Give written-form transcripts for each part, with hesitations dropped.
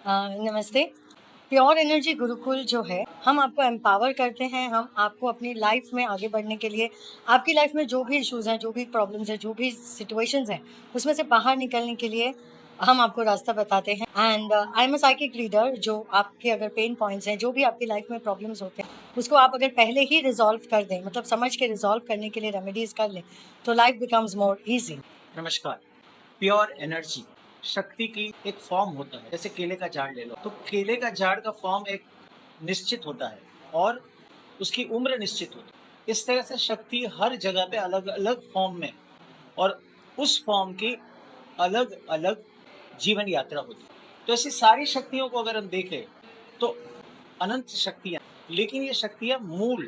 नमस्ते। Pure energy Gurukul जो है, हम आपको एम्पावर करते हैं, हम आपको अपनी लाइफ में आगे बढ़ने के लिए, आपकी लाइफ में जो भी इश्यूज़ हैं, जो भी प्रॉब्लम्स हैं, जो भी सिचुएशंस हैं, उसमें से बाहर निकलने के लिए हम आपको रास्ता बताते हैं। And I am a psychic reader, जो आपके अगर पेन पॉइंट्स हैं, जो भी आपकी लाइफ में प्रॉब्लम्स होते हैं, उसको आप अगर पहले ही रिजॉल्व कर दें, मतलब समझ के रिजॉल्व करने के लिए रेमेडीज़ कर लें, तो लाइफ बिकम्स मोर ईजी। नमस्कार। प्योर एनर्जी शक्ति की एक फॉर्म होता है। जैसे केले का झाड़ ले लो, तो केले का झाड़ का फॉर्म एक निश्चित होता है और उसकी उम्र निश्चित होती है। इस तरह से शक्ति हर जगह पे अलग अलग फॉर्म में और उस फॉर्म की अलग अलग जीवन यात्रा होती है। तो ऐसी सारी शक्तियों को अगर हम देखें तो अनंत शक्तियाँ, लेकिन ये शक्तियाँ मूल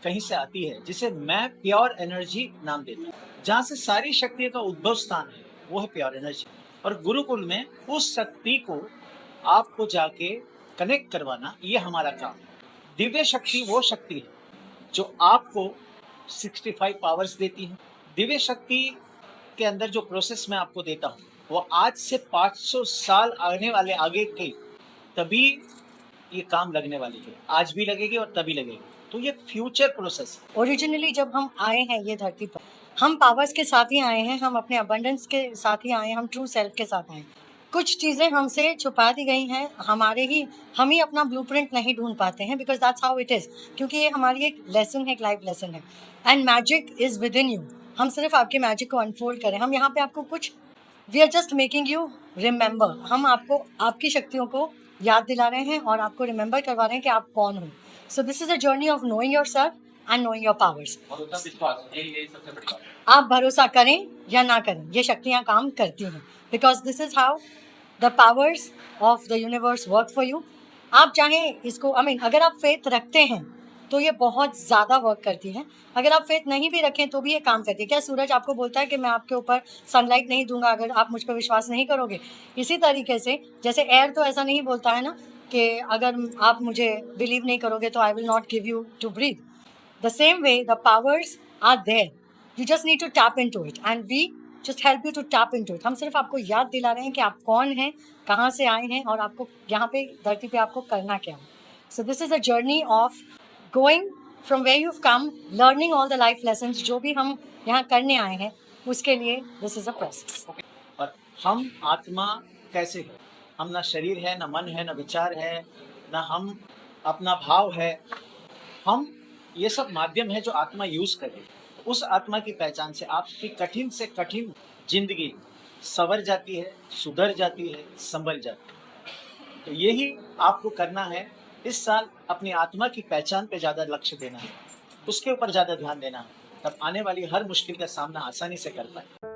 कहीं से आती है, जिसे मैं प्योर एनर्जी नाम देता हूँ। जहाँ से सारी शक्तियों का उद्भव स्थान है वो है प्योर एनर्जी। और गुरुकुल में उस शक्ति को आपको जाके कनेक्ट करवाना, ये हमारा काम है। दिव्य शक्ति वो शक्ति है जो आपको 65 पावर्स देती है। दिव्य शक्ति के अंदर जो प्रोसेस मैं आपको देता हूँ वो आज से 500 साल आने वाले आगे के तभी ये काम लगने वाली है। आज भी लगेगी और तभी लगेगी। तो ये फ्यूचर प्रोसेस है। ओरिजिनली जब हम आए हैं ये धरती पर, हम पावर्स के साथ ही आए हैं, हम अपने अबंडेंस के साथ ही आए हैं, हम ट्रू सेल्फ के साथ आए हैं। कुछ चीज़ें हमसे छुपा दी गई हैं, हम ही अपना ब्लूप्रिंट नहीं ढूंढ पाते हैं, because that's how it is. क्योंकि ये हमारी एक लेसन है, एक लाइफ लेसन है। And magic is with in you. हम सिर्फ आपके मैजिक को अनफोल्ड करें, हम यहाँ पे आपको कुछ, we are just making you remember. हम आपको आपकी शक्तियों को याद दिला रहे हैं और आपको रिमेंबर करवा रहे हैं कि आप कौन हो। So this is a journey of knowing your self and knowing your powers. यही सबसे बड़ी बात। आप भरोसा करें या ना करें, ये शक्तियाँ काम करती हैं, because this is how the powers of the universe work for you. आप चाहें इसको, अगर आप फेथ रखते हैं तो ये बहुत ज़्यादा वर्क करती है। अगर आप फेथ नहीं भी रखें तो भी ये काम करती है। क्या सूरज आपको बोलता है कि मैं आपके ऊपर सनलाइट नहीं दूंगा अगर आप मुझ पर विश्वास नहीं करोगे? इसी तरीके से जैसे एयर तो ऐसा नहीं बोलता है ना कि अगर आप मुझे बिलीव नहीं करोगे तो I will not give you to breathe. The same way, the powers are there. You just need to tap into it, and we just help you to tap into it. हम सिर्फ आपको याद दिला रहे हैं कि आप कौन हैं, कहाँ से आए हैं और आपको यहाँ पे धरती पे आपको करना क्या है। So this is a journey of going from where you've come, learning all the life lessons जो भी हम यहाँ करने आए हैं, उसके लिए this is a process. और हम आत्मा कैसे है? हम ना शरीर है, ना मन है, ना विचार है, ना हम अपना भाव है। हम ये सब माध्यम है जो आत्मा यूज करे। उस आत्मा की पहचान से आपकी कठिन से कठिन जिंदगी संवर जाती है, सुधर जाती है, संभल जाती है। तो यही आपको करना है। इस साल अपनी आत्मा की पहचान पे ज्यादा लक्ष्य देना है, उसके ऊपर ज्यादा ध्यान देना है, तब आने वाली हर मुश्किल का सामना आसानी से कर पाए।